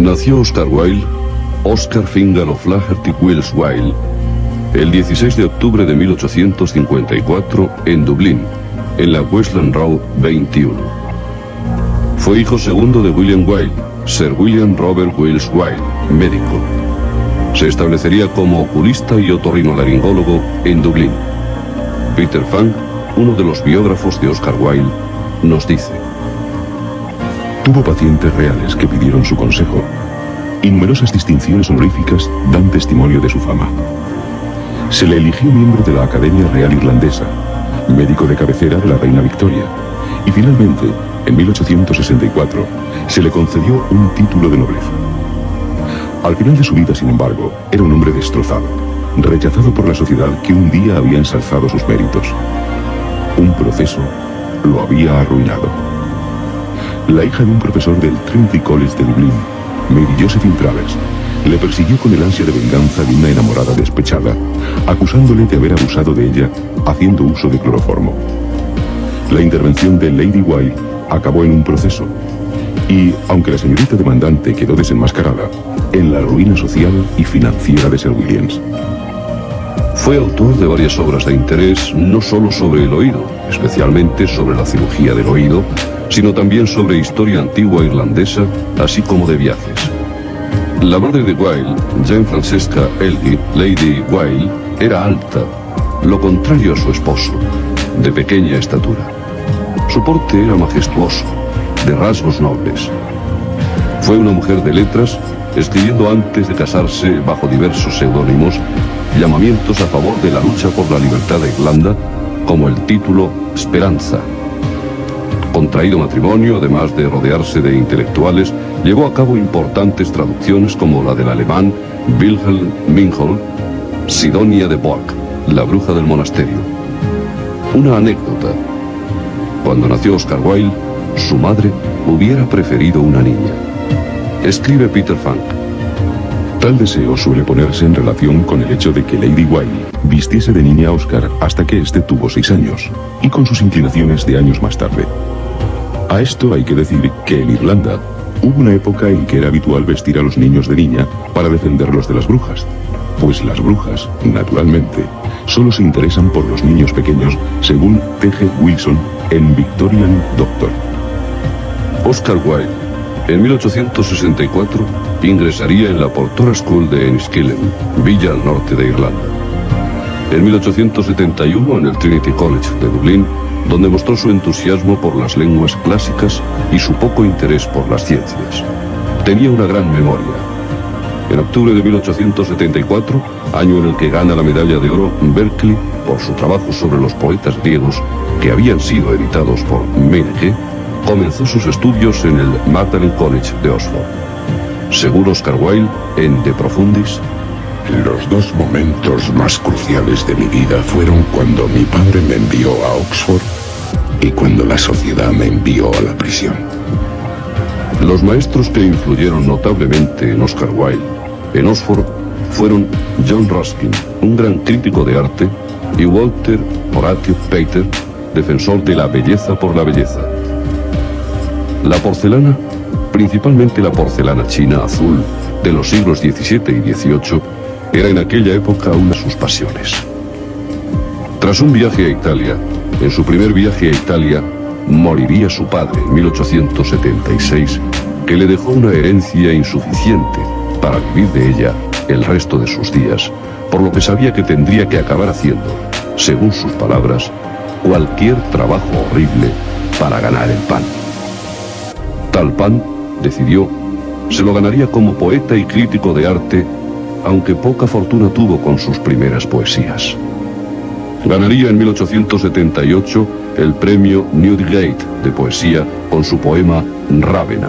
Nació Oscar Wilde, Oscar Fingal O'Flaherty Wills Wilde, el 16 de octubre de 1854 en Dublín, en la Westland Road 21. Fue hijo segundo de William Wilde, Sir William Robert Wills Wilde, médico. Se establecería como oculista y otorrinolaringólogo en Dublín. Peter Funk, uno de los biógrafos de Oscar Wilde, nos dice: tuvo pacientes reales que pidieron su consejo, y numerosas distinciones honoríficas dan testimonio de su fama. Se le eligió miembro de la Academia Real Irlandesa, médico de cabecera de la reina Victoria, y finalmente, en 1864, se le concedió un título de nobleza. Al final de su vida, sin embargo, era un hombre destrozado, rechazado por la sociedad que un día había ensalzado sus méritos. Un proceso lo había arruinado. La hija de un profesor del Trinity College de Dublín, Mary Josephine Travers, le persiguió con el ansia de venganza de una enamorada despechada, acusándole de haber abusado de ella haciendo uso de cloroformo. La intervención de Lady Wilde acabó en un proceso, y, aunque la señorita demandante quedó desenmascarada, en la ruina social y financiera de Sir Williams. Fue autor de varias obras de interés, no solo sobre el oído, especialmente sobre la cirugía del oído, sino también sobre historia antigua irlandesa, así como de viajes. La madre de Wilde, Jane Francesca Elgee, Lady Wilde, era alta, lo contrario a su esposo, de pequeña estatura. Su porte era majestuoso, de rasgos nobles. Fue una mujer de letras, escribiendo antes de casarse bajo diversos seudónimos llamamientos a favor de la lucha por la libertad de Irlanda, como el título Speranza. Contraído matrimonio, además de rodearse de intelectuales, llevó a cabo importantes traducciones como la del alemán Wilhelm Minghold, Sidonia de Borg, la bruja del monasterio. Una anécdota: cuando nació Oscar Wilde, su madre hubiera preferido una niña. Escribe Peter Funk: tal deseo suele ponerse en relación con el hecho de que Lady Wilde vistiese de niña a Oscar hasta que éste tuvo 6 años, y con sus inclinaciones de años más tarde. A esto hay que decir que en Irlanda hubo una época en que era habitual vestir a los niños de niña para defenderlos de las brujas, pues las brujas, naturalmente, solo se interesan por los niños pequeños, según T.G. Wilson en Victorian Doctor. Oscar Wilde, en 1864, ingresaría en la Portora School de Enniskillen, villa al norte de Irlanda. En 1871, en el Trinity College de Dublín, donde mostró su entusiasmo por las lenguas clásicas y su poco interés por las ciencias. Tenía una gran memoria. En octubre de 1874, año en el que gana la medalla de oro Berkeley por su trabajo sobre los poetas griegos que habían sido editados por Meireles, comenzó sus estudios en el Magdalen College de Oxford. Según Oscar Wilde, en De Profundis: los 2 momentos más cruciales de mi vida fueron cuando mi padre me envió a Oxford y cuando la sociedad me envió a la prisión. Los maestros que influyeron notablemente en Oscar Wilde en Oxford fueron John Ruskin, un gran crítico de arte, y Walter Horatio Pater, defensor de la belleza por la belleza. La porcelana, principalmente la porcelana china azul de los siglos XVII y XVIII, era en aquella época una de sus pasiones. Tras un viaje a Italia, en su primer viaje a Italia, moriría su padre en 1876, que le dejó una herencia insuficiente para vivir de ella el resto de sus días, por lo que sabía que tendría que acabar haciendo, según sus palabras, cualquier trabajo horrible para ganar el pan. Tal pan, decidió, se lo ganaría como poeta y crítico de arte, aunque poca fortuna tuvo con sus primeras poesías. Ganaría en 1878 el premio Newdigate de poesía con su poema Rávena,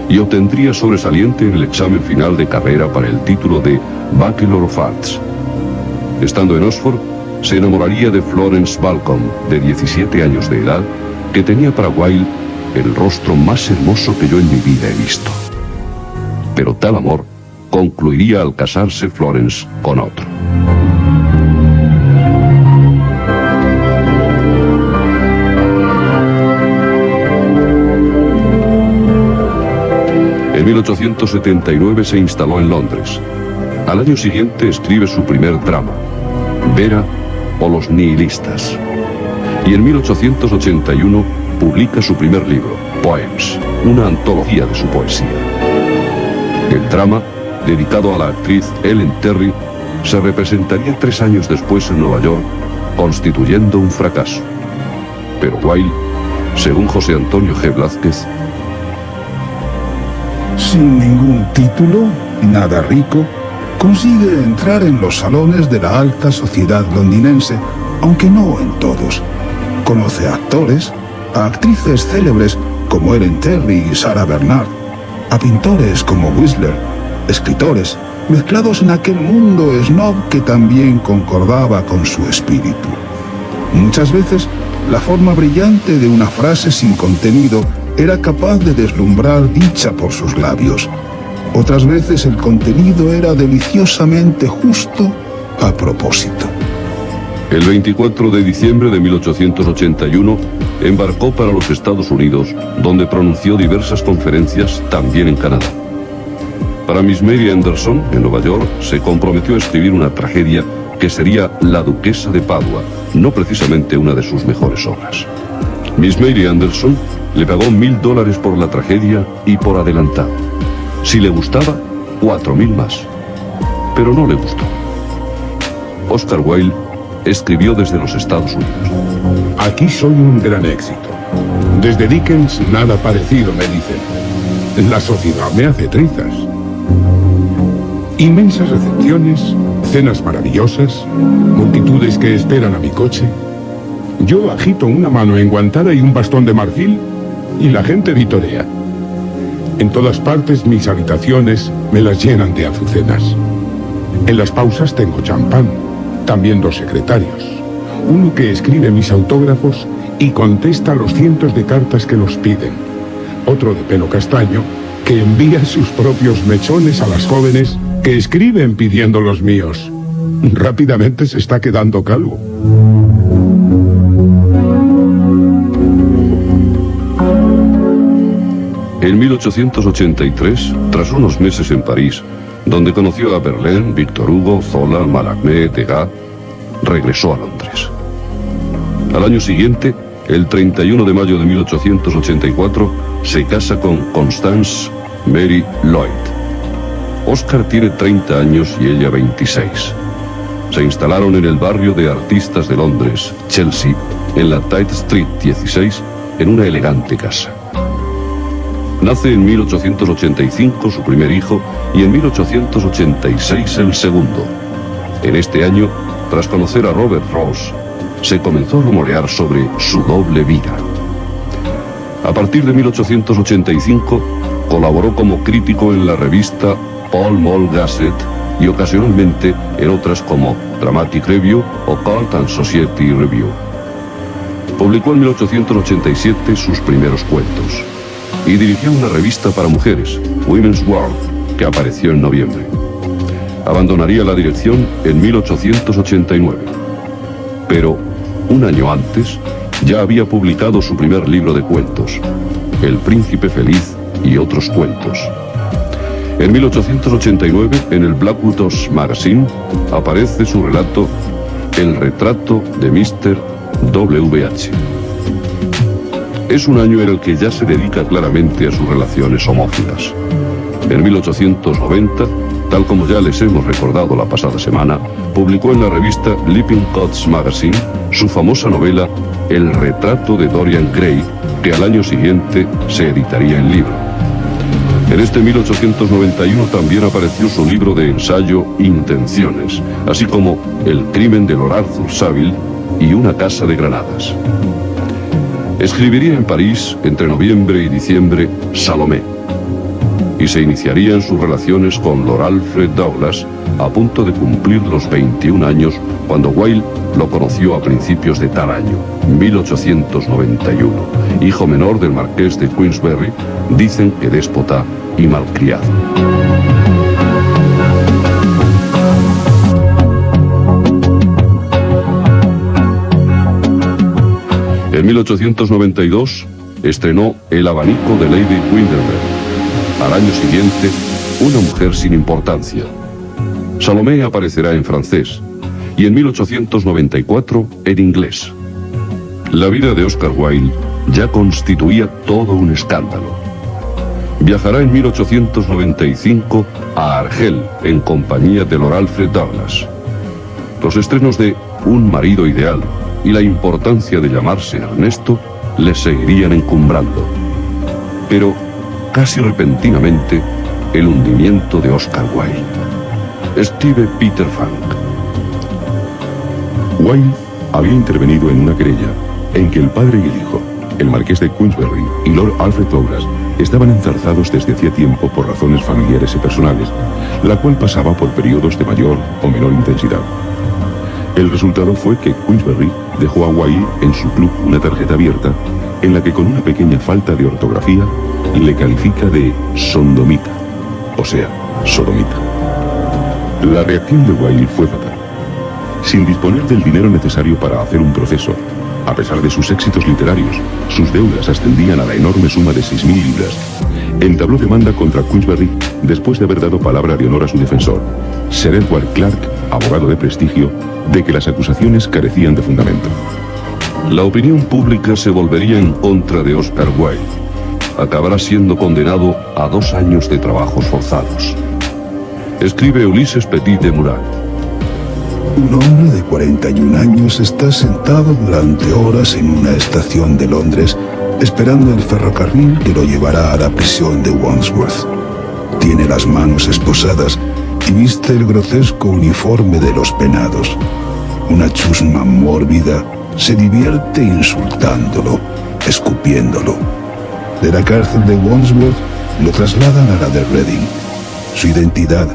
y obtendría sobresaliente en el examen final de carrera para el título de Bachelor of Arts. Estando en Oxford, se enamoraría de Florence Balcom, de 17 años de edad, que tenía para Wilde el rostro más hermoso que yo en mi vida he visto. Pero tal amor concluiría al casarse Florence con otro. En 1879 se instaló en Londres. Al año siguiente escribe su primer drama, Vera o los nihilistas. Y en 1881 publica su primer libro, Poems, una antología de su poesía. El drama, dedicado a la actriz Ellen Terry, se representaría 3 años después en Nueva York, constituyendo un fracaso. Pero Wilde, según José Antonio G. Blázquez, sin ningún título, nada rico, consigue entrar en los salones de la alta sociedad londinense, aunque no en todos. Conoce a actores, a actrices célebres como Ellen Terry y Sarah Bernhardt, a pintores como Whistler, escritores, mezclados en aquel mundo snob que también concordaba con su espíritu. Muchas veces, la forma brillante de una frase sin contenido era capaz de deslumbrar dicha por sus labios. Otras veces el contenido era deliciosamente justo a propósito. El 24 de diciembre de 1881 embarcó para los Estados Unidos, donde pronunció diversas conferencias, también en Canadá. Para Miss Mary Anderson, en Nueva York, se comprometió a escribir una tragedia que sería La Duquesa de Padua, no precisamente una de sus mejores obras. Miss Mary Anderson le pagó $1000 por la tragedia y por adelantado. Si le gustaba, 4000 más. Pero no le gustó. Oscar Wilde escribió desde los Estados Unidos. Aquí soy un gran éxito. Desde Dickens nada parecido, me dicen. La sociedad me hace trizas. Inmensas recepciones, cenas maravillosas, multitudes que esperan a mi coche. Yo agito una mano enguantada y un bastón de marfil y la gente vitorea. En todas partes mis habitaciones me las llenan de azucenas. En las pausas tengo champán, también 2 secretarios. Uno que escribe mis autógrafos y contesta los cientos de cartas que los piden. Otro de pelo castaño que envía sus propios mechones a las jóvenes que escriben pidiendo los míos. Rápidamente se está quedando calvo. En 1883, tras unos meses en París, donde conoció a Verlaine, Victor Hugo, Zola, Mallarmé, Degas, regresó a Londres. Al año siguiente, el 31 de mayo de 1884, se casa con Constance Mary Lloyd. Oscar tiene 30 años y ella 26. Se instalaron en el barrio de artistas de Londres, Chelsea, en la Tite Street 16, en una elegante casa. Nace en 1885 su primer hijo y en 1886 el segundo. En este año, tras conocer a Robert Ross, se comenzó a rumorear sobre su doble vida. A partir de 1885, colaboró como crítico en la revista Pall Mall Gazette y ocasionalmente en otras como Dramatic Review o Cult and Society Review. Publicó en 1887 sus primeros cuentos y dirigió una revista para mujeres, Women's World, que apareció en noviembre. Abandonaría la dirección en 1889. Pero, un año antes, ya había publicado su primer libro de cuentos, El Príncipe Feliz y otros cuentos. En 1889, en el Blackwood's Magazine, aparece su relato El retrato de Mr. W.H. Es un año en el que ya se dedica claramente a sus relaciones homófilas. En 1890, tal como ya les hemos recordado la pasada semana, publicó en la revista Lippincott's Magazine su famosa novela El retrato de Dorian Gray, que al año siguiente se editaría en libro. En este 1891 también apareció su libro de ensayo Intenciones, así como El crimen de Lord Arthur Savile y Una casa de granadas. Escribiría en París, entre noviembre y diciembre, Salomé, y se iniciarían sus relaciones con Lord Alfred Douglas, a punto de cumplir los 21 años, cuando Wilde lo conoció a principios de tal año, 1891. Hijo menor del marqués de Queensberry, dicen que déspota y malcriado. En 1892 estrenó El abanico de Lady Windermere. Al año siguiente, Una mujer sin importancia. Salomé aparecerá en francés y en 1894 en inglés. La vida de Oscar Wilde ya constituía todo un escándalo. Viajará en 1895 a Argel en compañía de Lord Alfred Douglas. Los estrenos de Un marido ideal y la importancia de llamarse Ernesto le seguirían encumbrando. Pero, casi repentinamente, el hundimiento de Oscar Wilde. Steve Peter Funk. Wilde había intervenido en una querella en que el padre y el hijo, el marqués de Queensberry y Lord Alfred Douglas, estaban enzarzados desde hacía tiempo por razones familiares y personales, la cual pasaba por periodos de mayor o menor intensidad. El resultado fue que Queensberry dejó a Wilde en su club una tarjeta abierta en la que, con una pequeña falta de ortografía, le califica de sondomita, o sea, sodomita. La reacción de Wilde fue fatal. Sin disponer del dinero necesario para hacer un proceso, a pesar de sus éxitos literarios, sus deudas ascendían a la enorme suma de 6.000 libras. Entabló demanda contra Queensberry después de haber dado palabra de honor a su defensor, Sir Edward Clarke, abogado de prestigio, de que las acusaciones carecían de fundamento. La opinión pública se volvería en contra de Oscar Wilde. Acabará siendo condenado a 2 años de trabajos forzados. Escribe Ulises Petit de Murat. Un hombre de 41 años está sentado durante horas en una estación de Londres esperando el ferrocarril que lo llevará a la prisión de Wandsworth. Tiene las manos esposadas y viste el grotesco uniforme de los penados. Una chusma mórbida se divierte insultándolo, escupiéndolo. De la cárcel de Wandsworth lo trasladan a la de Reading. Su identidad,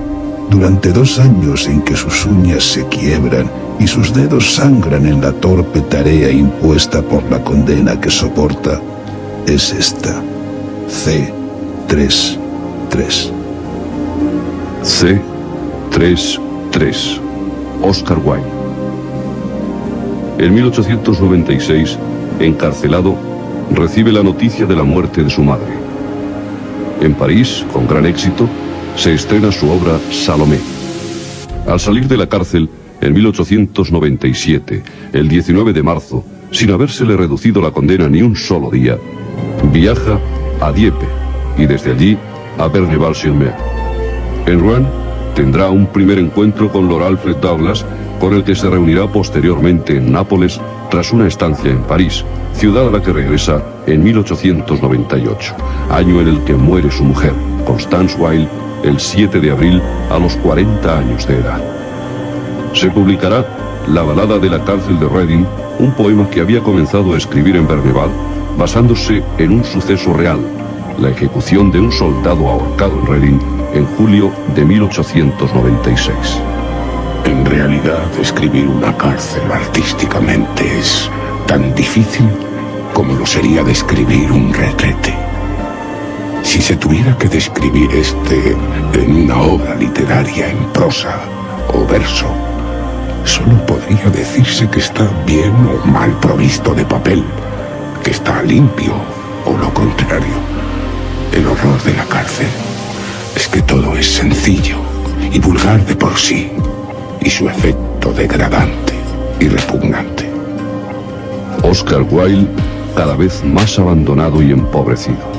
durante 2 años en que sus uñas se quiebran y sus dedos sangran en la torpe tarea impuesta por la condena que soporta, es esta: C33. C33. Oscar Wilde. En 1896, encarcelado, recibe la noticia de la muerte de su madre. En París, con gran éxito, se estrena su obra Salomé. Al salir de la cárcel, en 1897, el 19 de marzo, sin habérsele reducido la condena ni un solo día, viaja a Dieppe y desde allí a Berneval-sur-Mer. En Rouen tendrá un primer encuentro con Lord Alfred Douglas, con el que se reunirá posteriormente en Nápoles tras una estancia en París, ciudad a la que regresa en 1898, año en el que muere su mujer, Constance Wilde, el 7 de abril a los 40 años de edad. Se publicará La balada de la cárcel de Reading, un poema que había comenzado a escribir en Berneval, basándose en un suceso real, la ejecución de un soldado ahorcado en Reading en julio de 1896. En realidad, escribir una cárcel artísticamente es tan difícil como lo sería describir un retrete. Si se tuviera que describir este en una obra literaria en prosa o verso, solo podría decirse que está bien o mal provisto de papel, que está limpio o lo contrario. El horror de la cárcel es que todo es sencillo y vulgar de por sí, y su efecto degradante y repugnante. Oscar Wilde, cada vez más abandonado y empobrecido.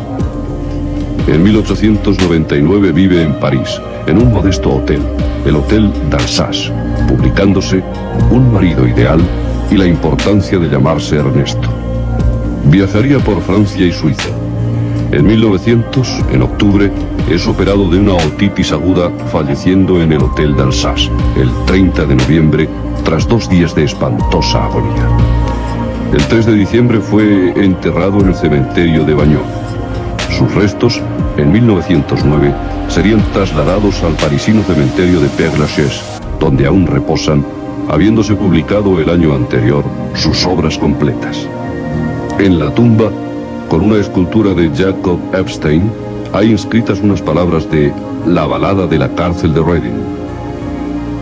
En 1899 vive en París, en un modesto hotel, el Hotel d'Alsace, publicándose Un marido ideal y la importancia de llamarse Ernesto. Viajaría por Francia y Suiza. En 1900, en octubre, es operado de una otitis aguda, falleciendo en el Hotel d'Alsace, el 30 de noviembre, tras 2 días de espantosa agonía. El 3 de diciembre fue enterrado en el cementerio de Bagnols. Sus restos, en 1909, serían trasladados al parisino cementerio de Père-Lachaise, donde aún reposan, habiéndose publicado el año anterior sus obras completas. En la tumba, con una escultura de Jacob Epstein, hay inscritas unas palabras de La balada de la cárcel de Reading.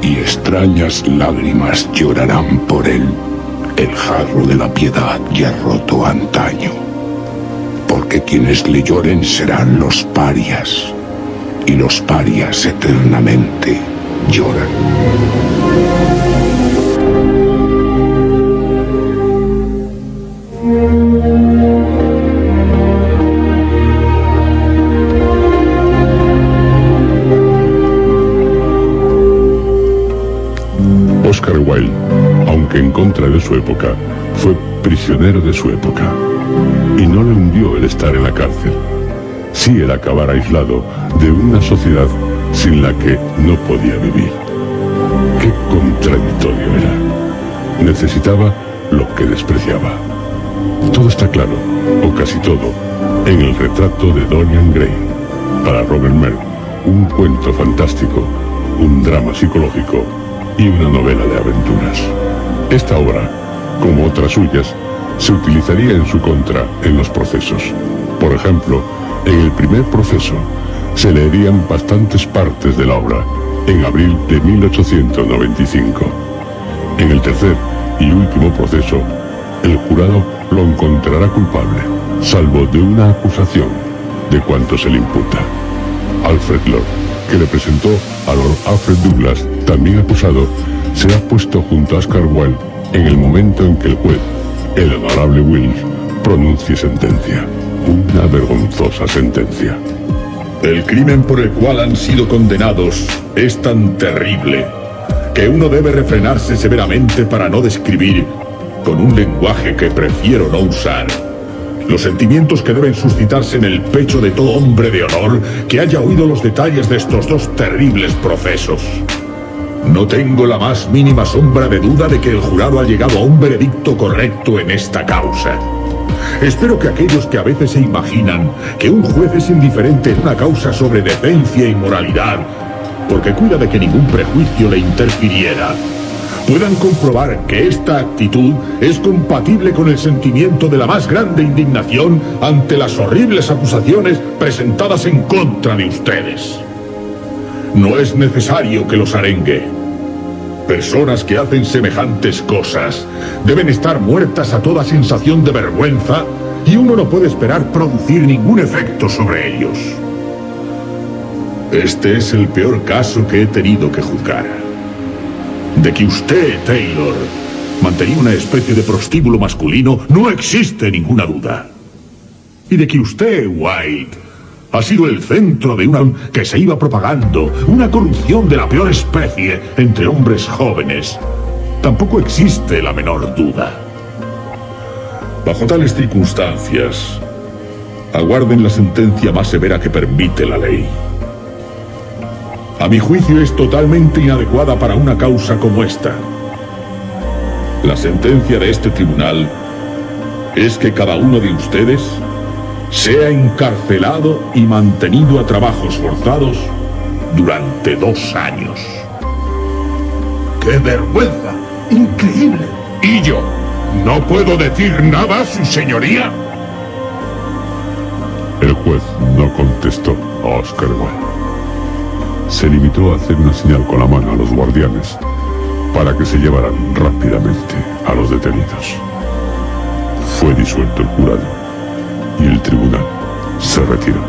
Y extrañas lágrimas llorarán por él, el jarro de la piedad ya roto antaño, porque porque quienes le lloren serán los parias, y los parias eternamente lloran. Oscar Wilde, aunque en contra de su época, fue prisionero de su época. Y no le hundió el estar en la cárcel. Sí el acabar aislado de una sociedad sin la que no podía vivir. Qué contradictorio era. Necesitaba lo que despreciaba. Todo está claro, o casi todo, en el retrato de Dorian Gray. Para Robert Merck, un cuento fantástico, un drama psicológico y una novela de aventuras. Esta obra, como otras suyas, se utilizaría en su contra en los procesos. Por ejemplo, en el primer proceso se leerían bastantes partes de la obra en abril de 1895. En el tercer y último proceso, el jurado lo encontrará culpable, salvo de una acusación de cuanto se le imputa. Alfred Lord, que le presentó a Lord Alfred Douglas, también acusado, será puesto junto a Oscar Wilde en el momento en que el juez, el honorable Wills, pronuncie sentencia. Una vergonzosa sentencia. El crimen por el cual han sido condenados es tan terrible que uno debe refrenarse severamente para no describir, con un lenguaje que prefiero no usar, los sentimientos que deben suscitarse en el pecho de todo hombre de honor que haya oído los detalles de estos dos terribles procesos. No tengo la más mínima sombra de duda de que el jurado ha llegado a un veredicto correcto en esta causa. Espero que aquellos que a veces se imaginan que un juez es indiferente en una causa sobre decencia y moralidad, porque cuida de que ningún prejuicio le interfiriera, puedan comprobar que esta actitud es compatible con el sentimiento de la más grande indignación ante las horribles acusaciones presentadas en contra de ustedes. No es necesario que los arengue. Personas que hacen semejantes cosas deben estar muertas a toda sensación de vergüenza y uno no puede esperar producir ningún efecto sobre ellos. Este es el peor caso que he tenido que juzgar. De que usted, Taylor, mantenía una especie de prostíbulo masculino, no existe ninguna duda. Y de que usted, White, ha sido el centro de una que se iba propagando, una corrupción de la peor especie entre hombres jóvenes, tampoco existe la menor duda. Bajo tales circunstancias, aguarden la sentencia más severa que permite la ley. A mi juicio es totalmente inadecuada para una causa como esta. La sentencia de este tribunal es que cada uno de ustedes sea encarcelado y mantenido a trabajos forzados durante 2 años. ¡Qué vergüenza! ¡Increíble! ¿Y yo? ¿No puedo decir nada, su señoría? El juez no contestó a Oscar Wilde. Se limitó a hacer una señal con la mano a los guardianes para que se llevaran rápidamente a los detenidos. Fue disuelto el jurado y el tribunal se retiró.